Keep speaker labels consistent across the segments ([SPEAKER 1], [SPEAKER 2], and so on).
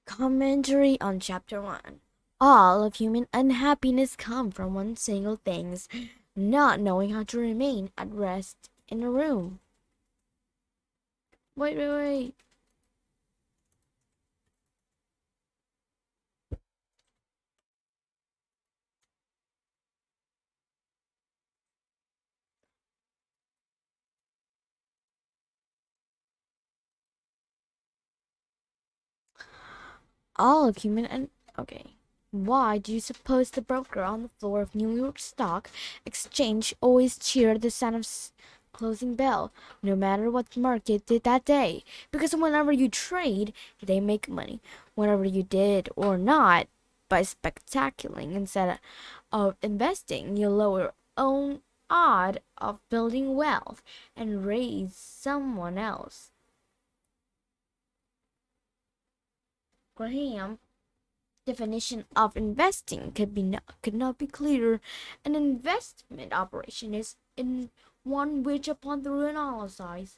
[SPEAKER 1] Commentary on Chapter 1. All of human unhappiness comes from one single thing, not knowing how to remain at rest in a room. Wait. All of human okay. Why do you suppose the broker on the floor of New York Stock Exchange always cheered the sound of closing bell, no matter what the market did that day? Because whenever you trade, they make money. Whenever you did or not, by speculating instead of investing, you lower your own odd of building wealth and raise someone else. Graham definition of investing could not be clearer. An investment operation is in one which, upon thorough analysis,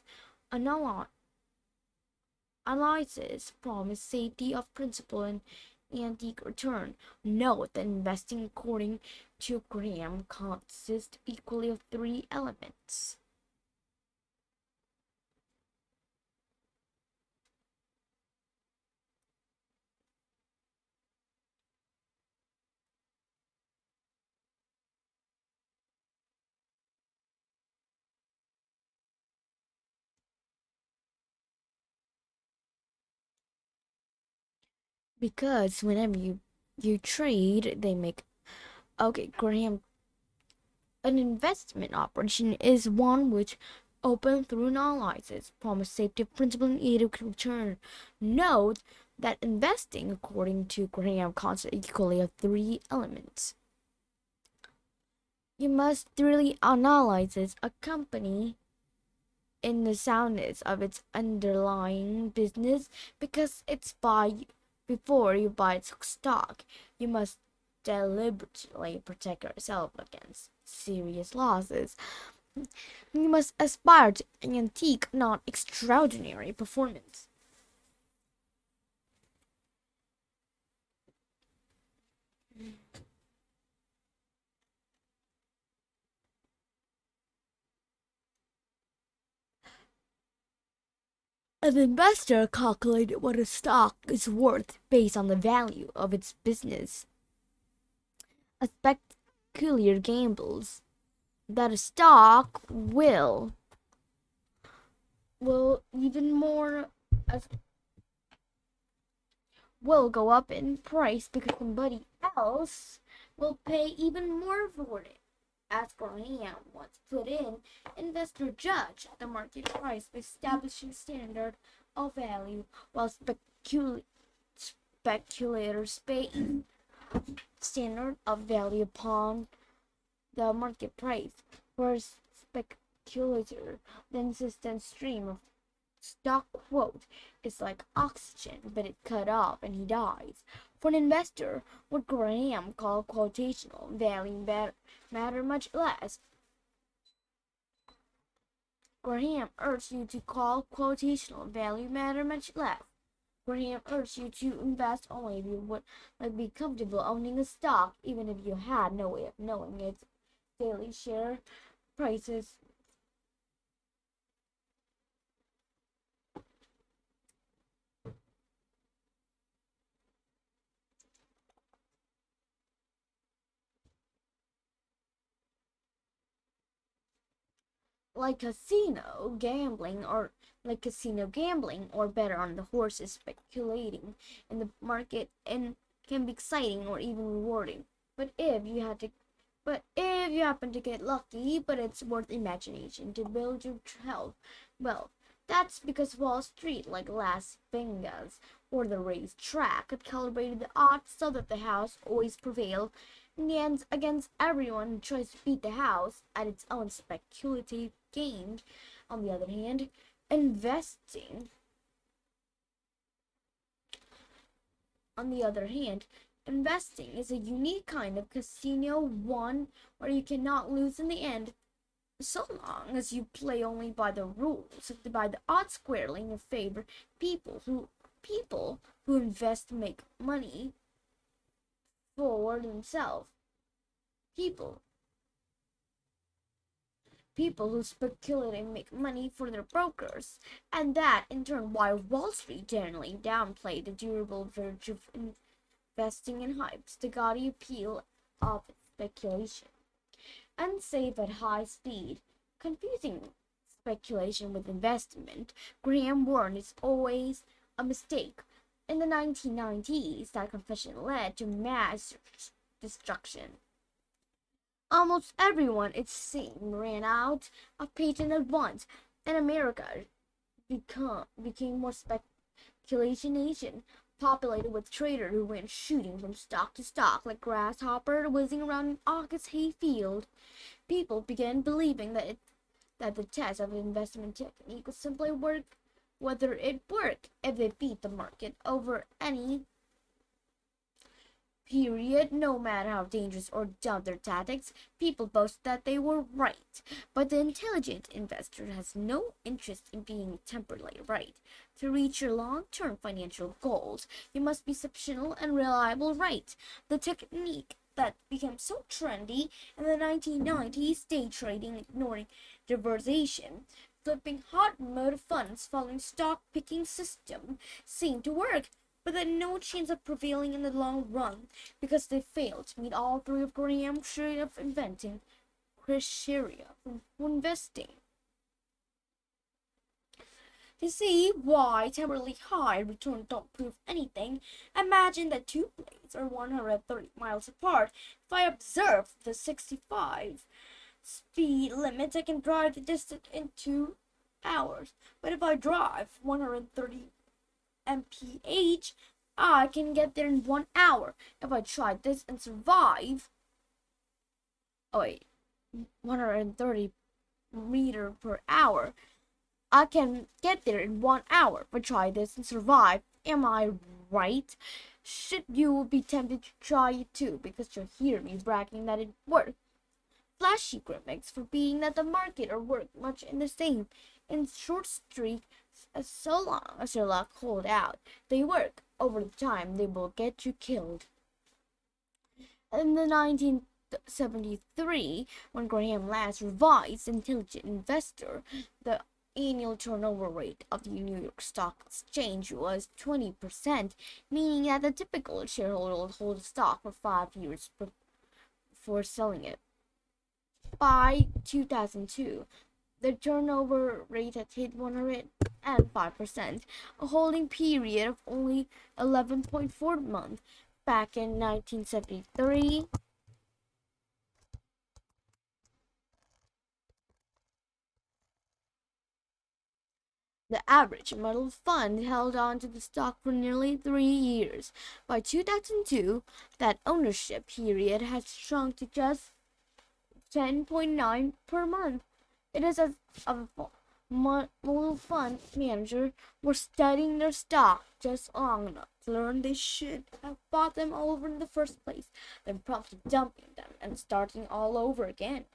[SPEAKER 1] promise safety of principal and antique return. Note that investing, according to Graham, consists equally of three elements. Because whenever you trade, they make okay, Graham. An investment operation is one which, open through analysis, promise safety of principal and adequate return. Note that investing, according to Graham, consists equally of three elements. You must thoroughly analyze a company in the soundness of its underlying business, because it's before you buy its stock. You must deliberately protect yourself against serious losses. You must aspire to antique, not extraordinary performance. An investor calculates what a stock is worth based on the value of its business. A speculator gambles that a stock will even more will go up in price because somebody else will pay even more for it. As Graham once put in, investor judge the market price by establishing standard of value, while speculators pay standard of value upon the market price, whereas speculator, the insistent stream of stock quote is like oxygen, but it cut off and he dies. For an investor, what Graham called quotational value matter much less. Graham urged you to call quotational value matter much less. Graham urged you to invest only if you would be comfortable owning a stock, even if you had no way of knowing its daily share prices. Like casino gambling, or better on the horses, speculating in the market, and can be exciting or even rewarding. But if you happen to get lucky, but it's worth imagination to build your health. Well, that's because Wall Street, like Las Vegas or the racetrack, had calibrated the odds so that the house always prevailed in the end against everyone who tries to beat the house at its own speculative game. On the other hand, investing on the other hand, investing is a unique kind of casino, one where you cannot lose in the end, so long as you play only by the rules, by the odds squarely in your favor. People who invest make money for themselves. People People who speculate and make money for their brokers, and that in turn why Wall Street generally downplayed the durable virtue of investing in hypes, the gaudy appeal of speculation. Unsafe at high speed, confusing speculation with investment, Graham warned is always a mistake. In the 1990s, that confession led to mass destruction. Almost everyone, it seemed, ran out of patent at once, and America became more speculation nation, populated with traders who went shooting from stock to stock like grasshopper whizzing around an August hayfield. People began believing that the test of investment technique would simply work whether it worked if they beat the market over any period, no matter how dangerous or dumb their tactics. People boast that they were right, but the intelligent investor has no interest in being temporarily right. To reach your long-term financial goals, you must be exceptional and reliable right. The technique that became so trendy in the 1990s, day trading, ignoring diversification, flipping hot mode funds following stock picking system, seemed to work, but had no chance of prevailing in the long run because they failed to meet all three of Graham's criteria of inventing criteria for investing. To see why temporarily high returns don't prove anything, imagine that two planes are 130 miles apart. If I observe the 65 speed limit, I can drive the distance in 2 hours. But if I drive 130 mph, I can get there in 1 hour. If I try this and survive, 130 meter per hour, I can get there in 1 hour. If I try this and survive, am I right? Should you be tempted to try it too, because you'll hear me bragging that it worked? Flashy gimmicks for being that the market or work much in the same. In short streak, so long as your luck hold out, they work. Over time, they will get you killed. In the 1973, when Graham last revised Intelligent Investor, the annual turnover rate of the New York Stock Exchange was 20%, meaning that the typical shareholder would hold a stock for 5 years before selling it. By 2002, the turnover rate had hit 105%, a holding period of only 11.4 months. Back in 1973, the average mutual fund held on to the stock for nearly 3 years. By 2002, that ownership period had shrunk to just 10.9 per month. It is as a mutual fund manager were studying their stock just long enough to learn they should have bought them all over in the first place, then promptly dumping them and starting all over again.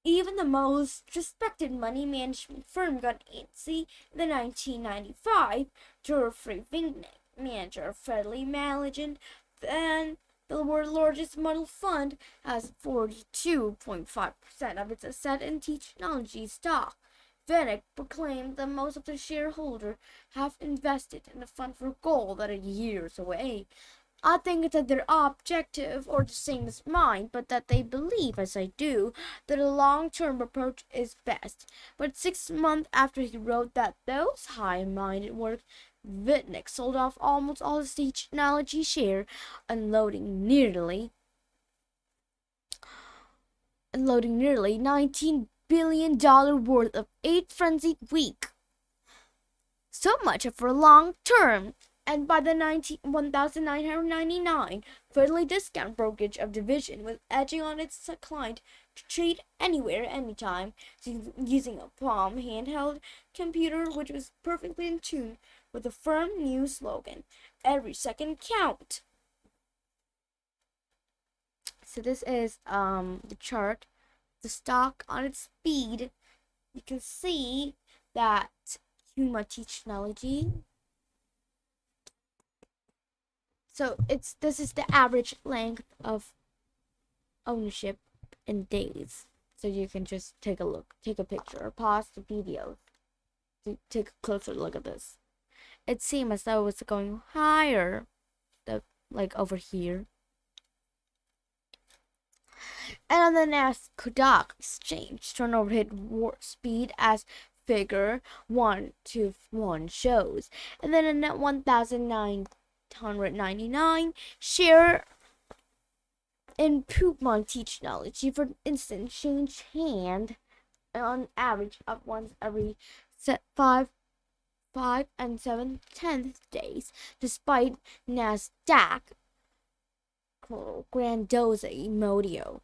[SPEAKER 1] Even the most respected money management firm got antsy in the 1995 Geoffrey Vignick, manager of Federally Managed, and the world's largest mutual fund has 42.5% of its asset in technology stock. Vignick proclaimed that most of the shareholders have invested in the fund for gold that are years away. I think that their objective or the same as mine, but that they believe, as I do, that a long-term approach is best. But 6 months after he wrote that those high-minded work, Vitnick sold off almost all his technology share, unloading nearly $19 billion worth of 8 frenzied week. So much for long term. And by the 1999, Federally Discount Brokerage of Division was edging on its client to trade anywhere, anytime, using a Palm handheld computer, which was perfectly in tune with the firm new slogan, "Every second count." So this is the chart, the stock on its speed. You can see that human technology. So this is the average length of ownership in days. So you can just take a look, take a picture, or pause the video to take a closer look at this. It seemed as though it was going higher, like over here. And on the NASDAQ exchange, turnover hit warp speed as figure 121 shows. And then a net 1,999 share in Pokemon technology, for instance, change hand on average of once every 5 and 7/10 days, despite NASDAQ grandiose modio.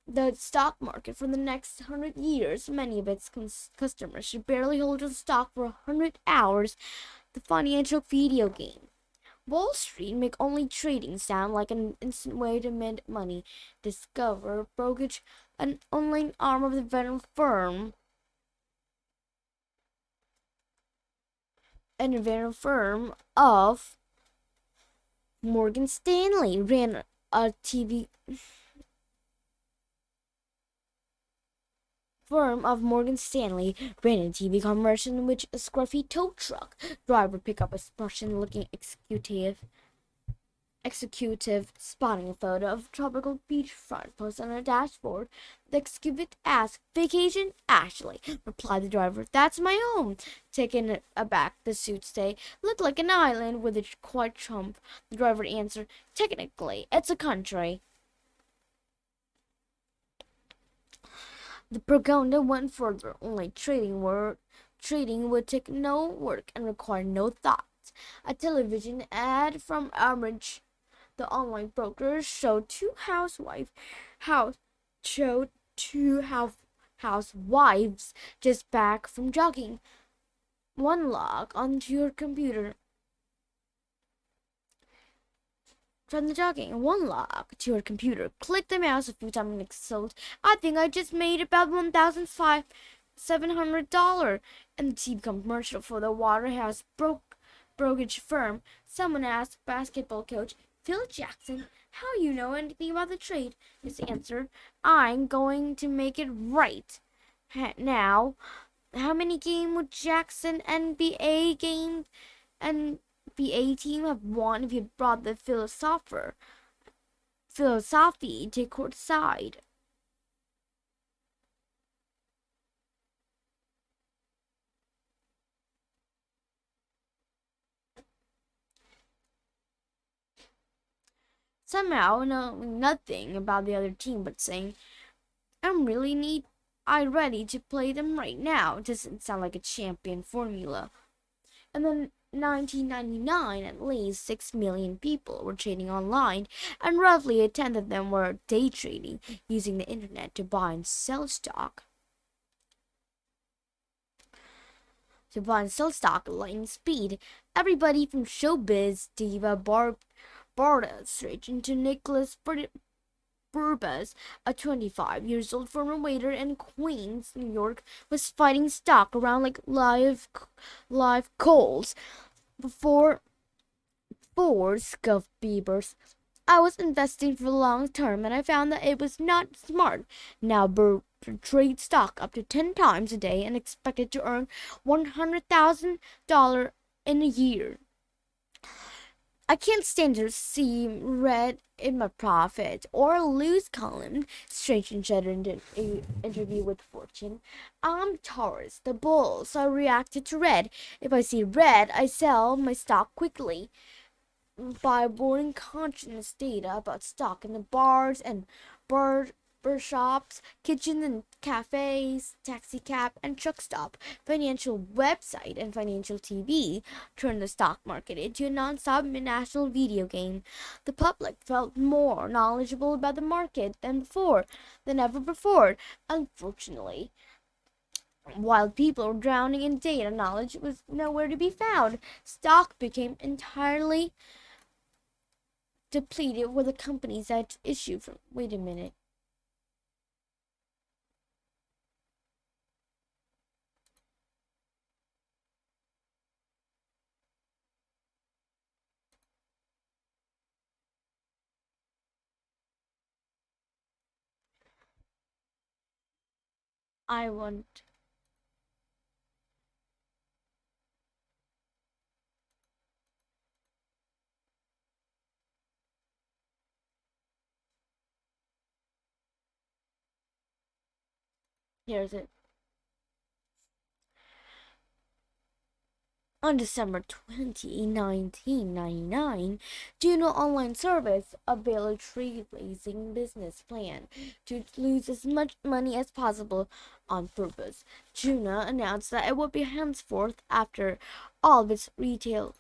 [SPEAKER 1] The stock market for the next 100 years, many of its customers should barely hold a stock for 100 hours. The financial video game. Wall Street make only trading sound like an instant way to mint money. Discover brokerage, an online arm of the veteran firm. An veteran firm of Morgan Stanley ran a TV firm of Morgan Stanley ran a TV commercial in which a scruffy tow truck driver picked up a Prussian-looking executive spotting a photo of a tropical beachfront post on a dashboard. The executive asked, "Vacation?" "Actually," replied the driver, "that's my home." Taken aback, the suits say, "Look like an island with a quiet trump." The driver answered, "Technically, it's a country." The propaganda went further. Only trading would take no work and require no thought. A television ad from Average, the online broker, showed two housewives just back from jogging. One log onto your computer. From the jogging, one log to your computer. Click the mouse a few times and it's sold. "I think I just made about $1,700. And the TV commercial for the Waterhouse brokerage firm. Someone asked basketball coach Phil Jackson, "How you know anything about the trade?" His answer, "I'm going to make it right." Now, how many games would Jackson NBA team have won if you brought the philosophy to court side? Somehow knowing nothing about the other team but saying, I'm ready to play them right now," doesn't sound like a champion formula. And then 1999, at least 6 million people were trading online, and roughly a tenth of them were day trading, using the internet to buy and sell stock. At lightning speed. Everybody from showbiz diva Barbara Streisand to Nicholas Burbas, a 25-year-old former waiter in Queens, New York, was fighting stock around like live coals. Before scuffed Beavers. "I was investing for the long term and I found that it was not smart." Now trade stock up to 10 times a day and expected to earn $100,000 in a year. "I can't stand to see red in my profit or lose column," Streisand said in an interview with Fortune. "I'm Taurus, the bull, so I reacted to red. If I see red, I sell my stock quickly." By boarding conscious data about stock in the bars and shops, kitchens and cafes, taxi cab and truck stop, financial website and financial TV turned the stock market into a non-stop national video game. The public felt more knowledgeable about the market than ever before. Unfortunately, while people were drowning in data, knowledge was nowhere to be found. Stock became entirely depleted with the companies that issue from. Wait a minute. I want. Here's it. On December 20, 1999, Juno Online Service unveiled a trailblazing business plan to lose as much money as possible on purpose. Juno announced that it would be henceforth after all of its retail.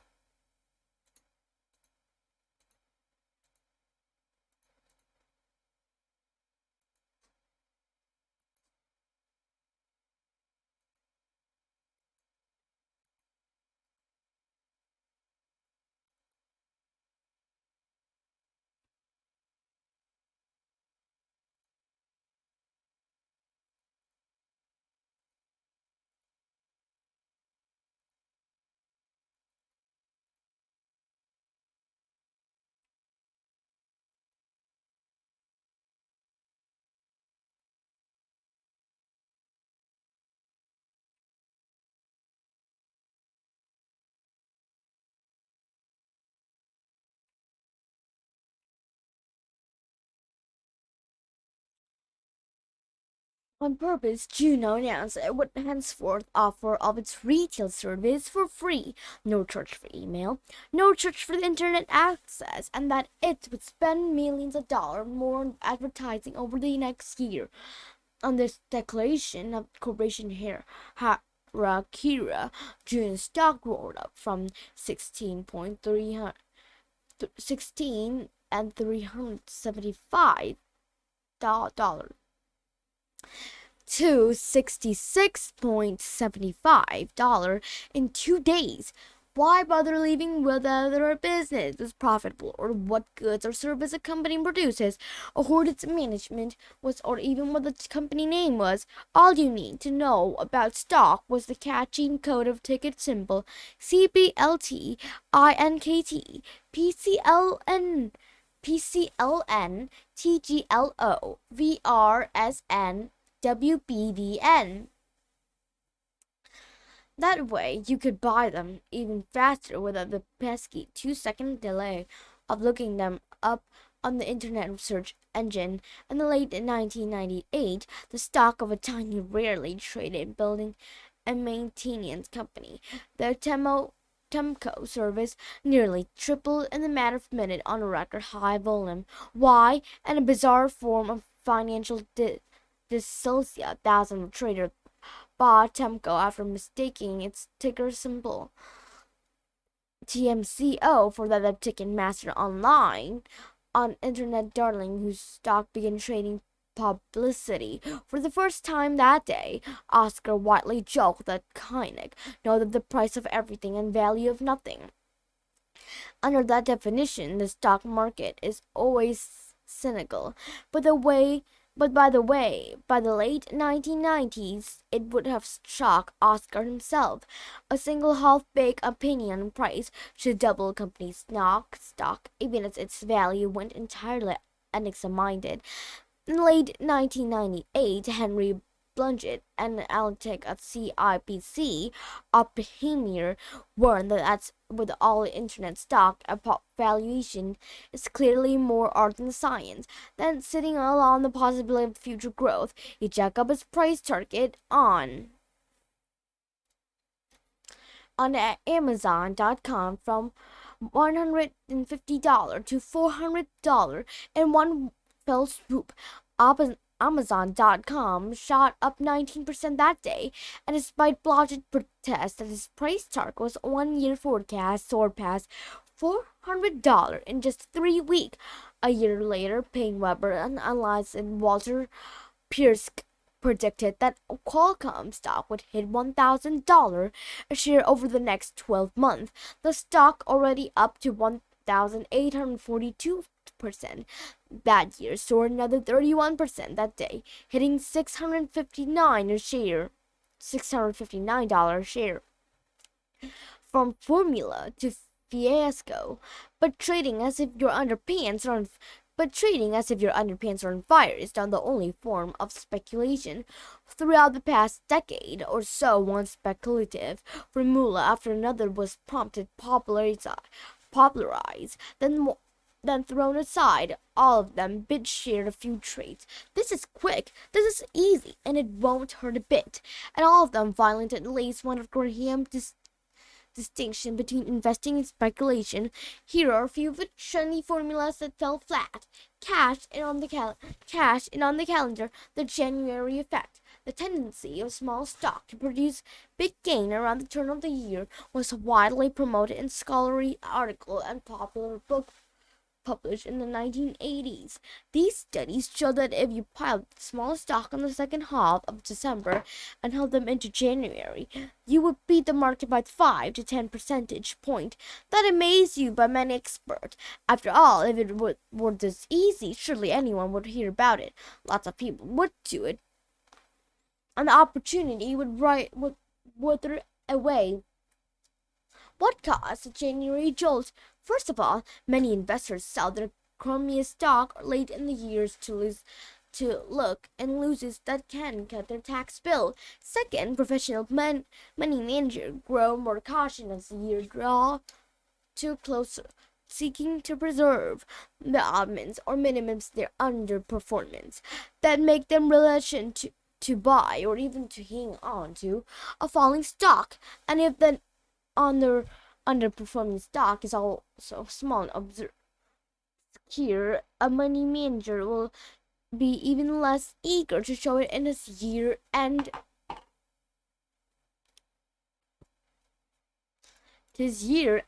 [SPEAKER 1] On purpose, Juno announced it would henceforth offer all of its retail service for free, no charge for email, no charge for the internet access, and that it would spend millions of dollars more on advertising over the next year. On this declaration of corporation Harakira, Juno's stock roared up from 16 and $375 to $66.75 in 2 days. Why bother leaving whether a business is profitable or what goods or service a company produces or who its management was or even what the company name was? All you need to know about stock was the catchy code of ticket symbol CBLT, INKT, PCLN, PCLN, TGLO, VRSN, WBVN. That way, you could buy them even faster without the pesky 2-second delay of looking them up on the internet search engine. In the late 1998, the stock of a tiny, rarely traded building and maintenance company, the Temco service, nearly tripled in a matter of minutes on a record high volume. Why? In a bizarre form of financial dyslesia, thousands of traders bought Temco after mistaking its ticker symbol TMCO for that of Ticketmaster Online, an internet darling whose stock began trading publicity. For the first time that day, Oscar Wilde joked that Koenig noted the price of everything and value of nothing. Under that definition, the stock market is always cynical. But the way but by the way, by the late 1990s, it would have shocked Oscar himself. A single half-baked opinion on price should double a company's stock, even as its value went entirely unexamined. In late 1998, Henry Blungett, an analytic at CIPC, a premier, warned that with all internet stock, valuation is clearly more art than science. Then, sitting along the possibility of future growth, he jacked up his price target on Amazon.com from $150 to $400 in one fell swoop. Amazon.com shot up 19% that day, and despite blodgett protests that his price target was 1 year forecast soared past $400 in just 3 weeks. A year later, Payne Weber, an analyst in Walter Pierce, predicted that Qualcomm stock would hit $1,000 a share over the next 12 months. The stock already up to 1,842% that year soared another 31% that day, hitting $659 a share. From formula to fiasco, but trading as if you're underpants on But trading as if your underpants are on fire is not the only form of speculation. Throughout the past decade or so, one speculative formula after another was prompted, popularized, then thrown aside. All of them bid shared a few traits. This is quick, this is easy, and it won't hurt a bit. And all of them violate at least one of Graham's distinction between investing and speculation. Here are a few of the trendy formulas that fell flat. Cash in on the calendar, the January effect. The tendency of small stock to produce big gain around the turn of the year was widely promoted in scholarly articles and popular books published in the 1980s. These studies show that if you piled small stock in the second half of December and held them into January, you would beat the market by 5 to 10 percentage point. That amazed you by many experts. After all, if it were this easy, surely anyone would hear about it. Lots of people would do it, and the opportunity would wither away. What caused the January jolt? First of all, many investors sell their crummiest stock late in the years to look and losses that can cut their tax bill. Second, professional money managers grow more cautious as the year draw too close, seeking to preserve the admins or minimize their underperformance that make them reluctant to buy or even to hang on to a falling stock. And if the underperforming stock is also small and observed here, a money manager will be even less eager to show it in his year-end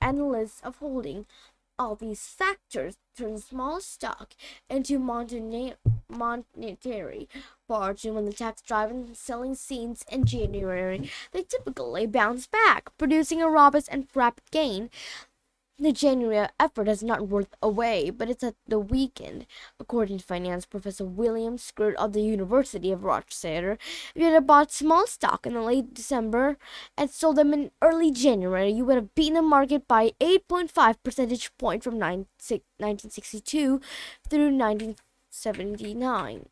[SPEAKER 1] list of holding. All these factors turn small stock into monetary fortune when the tax-driven selling scenes in January. They typically bounce back, producing a robust and rapid gain. The January effort is not worth away, but it's at the weekend. According to finance professor William Skirt of the University of Rochester, if you had bought small stock in late December and sold them in early January, you would have beaten the market by 8.5 percentage point from 1962 through 1979.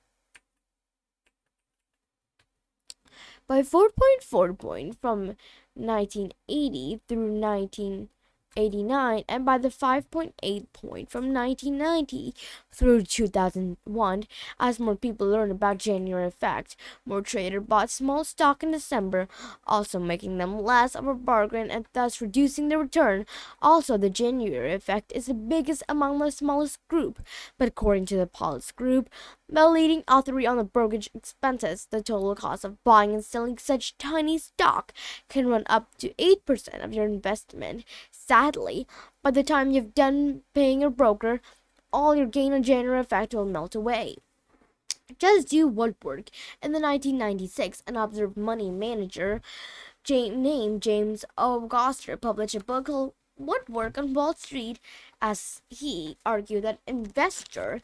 [SPEAKER 1] By 4.4 point from 1980 through 1989, and by the 5.8 point from 1990 through 2001. As more people learn about January effect, more traders bought small stock in December, also making them less of a bargain and thus reducing the return. Also, the January effect is the biggest among the smallest group, but according to the Paulus Group, the leading authority on the brokerage expenses, the total cost of buying and selling such tiny stock can run up to 8% of your investment. Sadly, by the time you've done paying your broker, all your gain on January effect will melt away. Just do Woodwork. In the 1996, an observed money manager named James Auguster published a book called Woodwork on Wall Street, as he argued that investor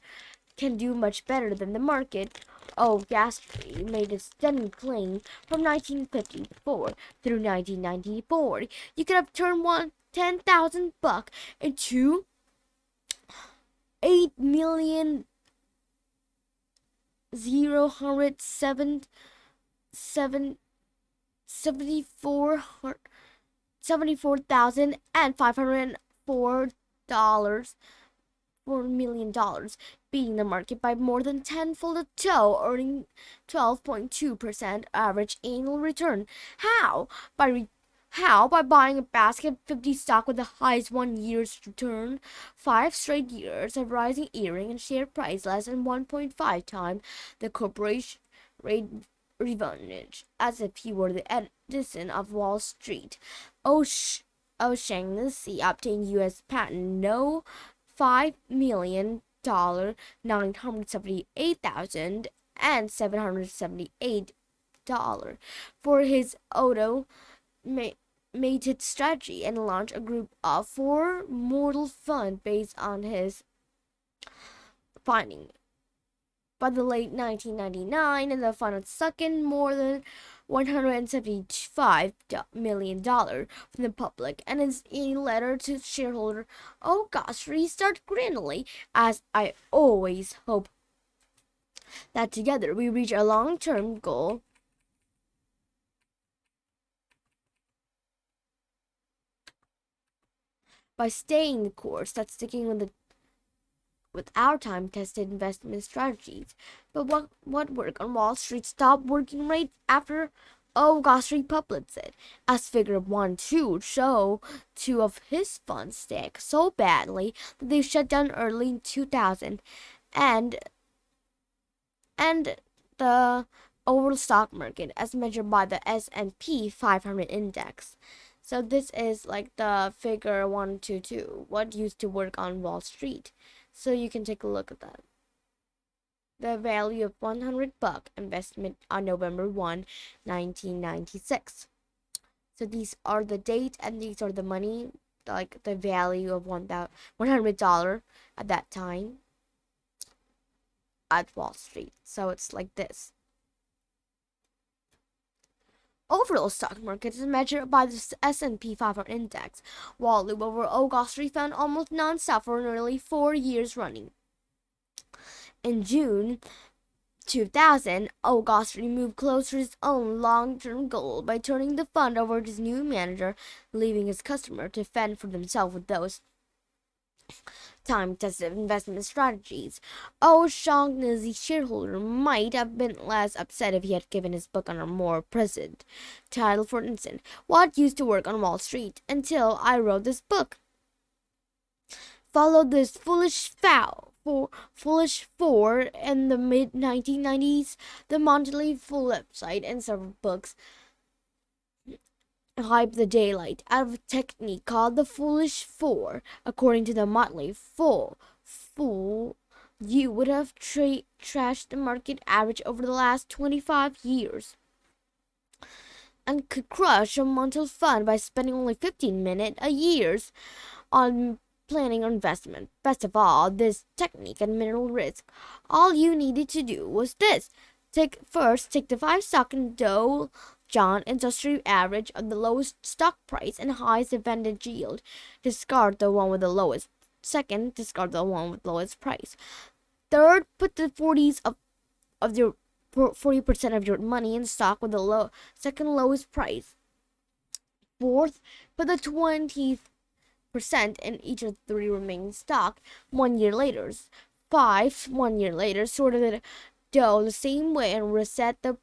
[SPEAKER 1] can do much better than the market. Gastry made a stunning claim from 1954 through 1994. You could have turned $10,000 into 8,074,504 $4 million, beating the market by more than tenfold a toe, earning 12.2% average annual return. How? By buying a basket of 50 stock with the highest 1 year's return. 5 straight years of rising earring and share price less than 1.5 times the corporation rate revenue, as if he were the Edison of Wall Street. O'Shaughnessy obtained U.S. patent no $5,978,778 for his automated strategy and launched a group of 4 model fund based on his finding. By the late 1999, and the fund had sunk in more than $175 million from the public, and in a letter to shareholder, oh gosh, restart grandly, as I always hope that together we reach a long-term goal by staying the course, that's sticking with our time-tested investment strategies. But what worked on Wall Street stopped working right after Gosh published it, as Figure 1-2 show two of his funds stank so badly that they shut down early in 2000, and the overall stock market as measured by the S&P 500 index. So this is like the Figure 1-2, what used to work on Wall Street. So you can take a look at that. The value of $100 investment on November 1, 1996. So these are the date and these are the money, like the value of $100 at that time at Wall Street. So it's like this. Overall stock market is measured by the S&P 500 index. Volume over August found almost non-stop for nearly 4 years running. In June 2000, August moved closer to his own long-term goal by turning the fund over to his new manager, leaving his customer to fend for themselves with those time-tested investment strategies. O'Shaughnessy's shareholder might have been less upset if he had given his book on a more present title, for instance, What Used to Work on Wall Street, until I wrote this book. Followed this foolish four in the mid-1990s, the Monthly Fool website and several books hype the daylight out of a technique called the Foolish Four. According to the Motley Fool, you would have trashed the market average over the last 25 years and could crush a monthly fund by spending only 15 minutes a year on planning on investment. Best of all, this technique had minimal risk. All you needed to do was this. Take the 5 stock in Dow Jones Industrial average of the lowest stock price and highest dividend yield. Discard the one with the lowest. Second, discard the one with the lowest price. Third, put the 40% of your money in stock with the second lowest price. Fourth, put the 20% in each of the 3 remaining stock 1 year later. 1 year later, sorted the dough the same way and reset the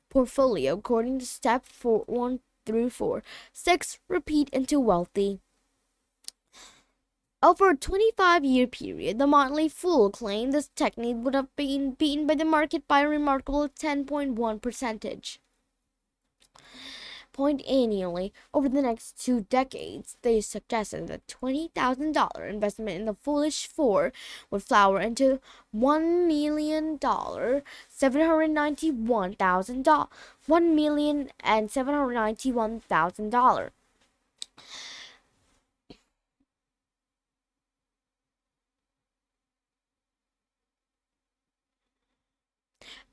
[SPEAKER 1] portfolio according to step 1 through 4. 6. Repeat until wealthy. Over a 25-year period, the Motley Fool claimed this technique would have been beaten by the market by a remarkable 10.1% point annually over the next 2 decades. They suggested that $20,000 investment in the Foolish Four would flower into $1,791,000.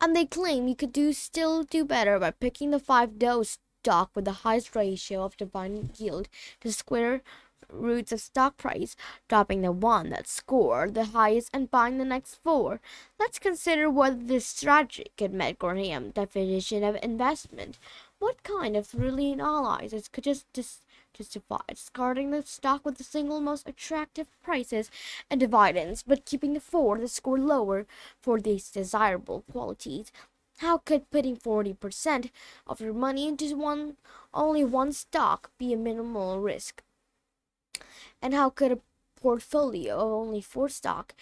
[SPEAKER 1] And they claim you could still do better by picking the 5 Dow stock with the highest ratio of dividend yield to square roots of stock price, dropping the one that scored the highest and buying the next 4. Let's consider whether this strategy could meet Graham's definition of investment. What kind of brilliant analysis could justify discarding the stock with the single most attractive prices and dividends, but keeping the 4 that score lower for these desirable qualities? How could putting 40% of your money into only one stock be a minimal risk? And how could a portfolio of only 4 stock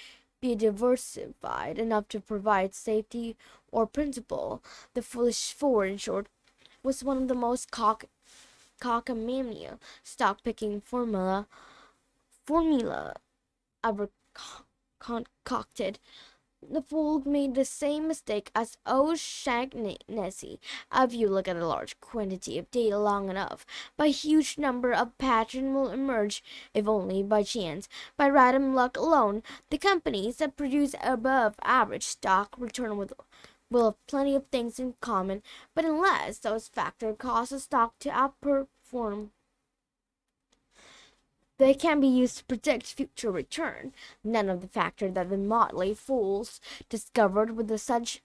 [SPEAKER 1] be diversified enough to provide safety or principle? The Foolish Four, in short, was one of the most cockamamia stock-picking formula ever concocted. The Fool made the same mistake as O'Shaughnessy. If you look at a large quantity of data long enough, by huge number of patterns will emerge, if only by chance. By random luck alone, the companies that produce above average stock return will have plenty of things in common, but unless those factors cause a stock to outperform, they can be used to predict future return. None of the factors that the motley fools discovered with such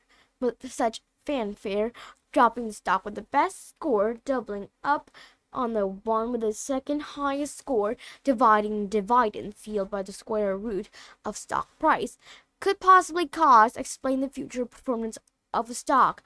[SPEAKER 1] fanfare, dropping the stock with the best score, doubling up on the one with the second highest score, dividing dividends yield by the square root of stock price, could possibly explain the future performance of a stock.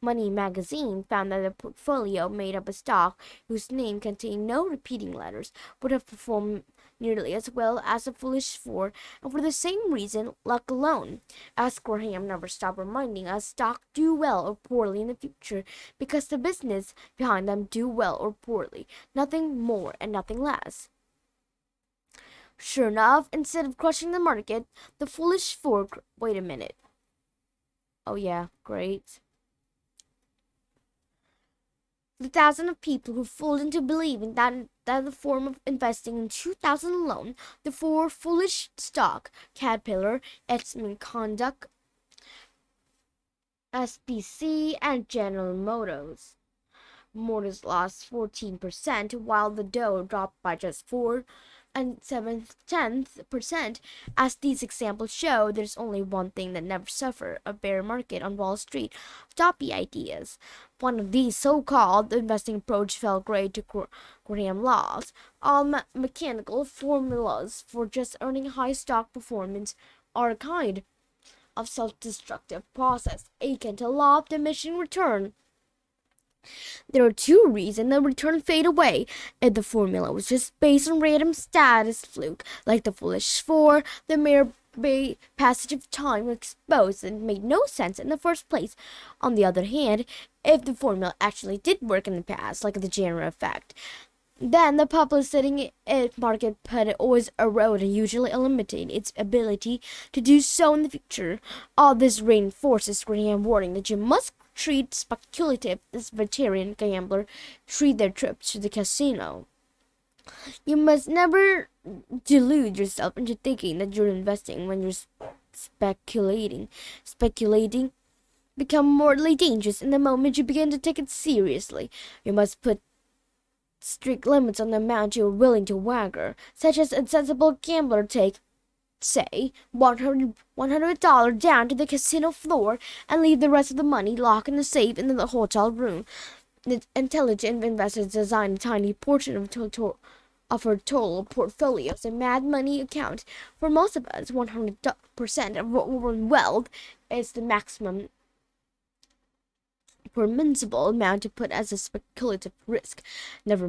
[SPEAKER 1] Money magazine found that a portfolio made up of stock whose name contained no repeating letters would have performed nearly as well as a foolish four, and for the same reason, luck alone. As Graham never stopped reminding us, stock do well or poorly in the future because the business behind them do well or poorly, nothing more and nothing less. Sure enough, instead of crushing the market, the foolish four. Wait a minute. Oh yeah, great. The thousands of people who fooled into believing that the form of investing in 2000 alone, the four foolish stock, Caterpillar, Edsman Conduct, SPC, and General Motors. Motors lost 14%, while the Dow dropped by just 4.7%. As these examples show, there's only one thing that never suffered a bear market on Wall Street: floppy ideas. One of these so-called investing approach fell prey to Graham laws. All mechanical formulas for just earning high stock performance are a kind of self-destructive process akin to law of diminishing return. There are two reasons the return fade away. If the formula was just based on random status fluke, like the foolish four, the mere passage of time exposed and made no sense in the first place. On the other hand, if the formula actually did work in the past, like the general effect, then the publicity market could always erode and usually eliminate its ability to do so in the future. All this reinforces Graham warning that you must treat speculative as veteran gambler treat their trips to the casino. You must never delude yourself into thinking that you're investing when you're speculating. Speculating become mortally dangerous in the moment you begin to take it seriously. You must put strict limits on the amount you are willing to wager, such as a sensible gambler take, say, $100 down to the casino floor and leave the rest of the money locked in the safe in the hotel room. The intelligent investors design a tiny portion of her total portfolios a mad money account. For most of us, 100% of what we're wealth is the maximum permissible amount to put as a speculative risk. Never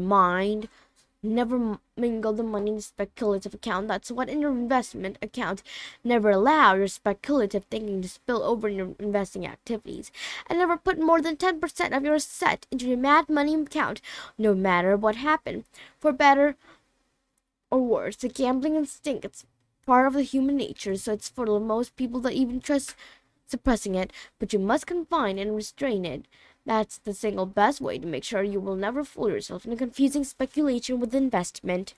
[SPEAKER 1] mingle the money in the speculative account. That's what in your investment account. Never allow your speculative thinking to spill over in your investing activities. And never put more than 10% of your asset into your mad money account, no matter what happened. For better or worse, the gambling instinct is part of the human nature, so it's for the most people that even trust suppressing it, but you must confine and restrain it. That's the single best way to make sure you will never fool yourself into confusing speculation with investment.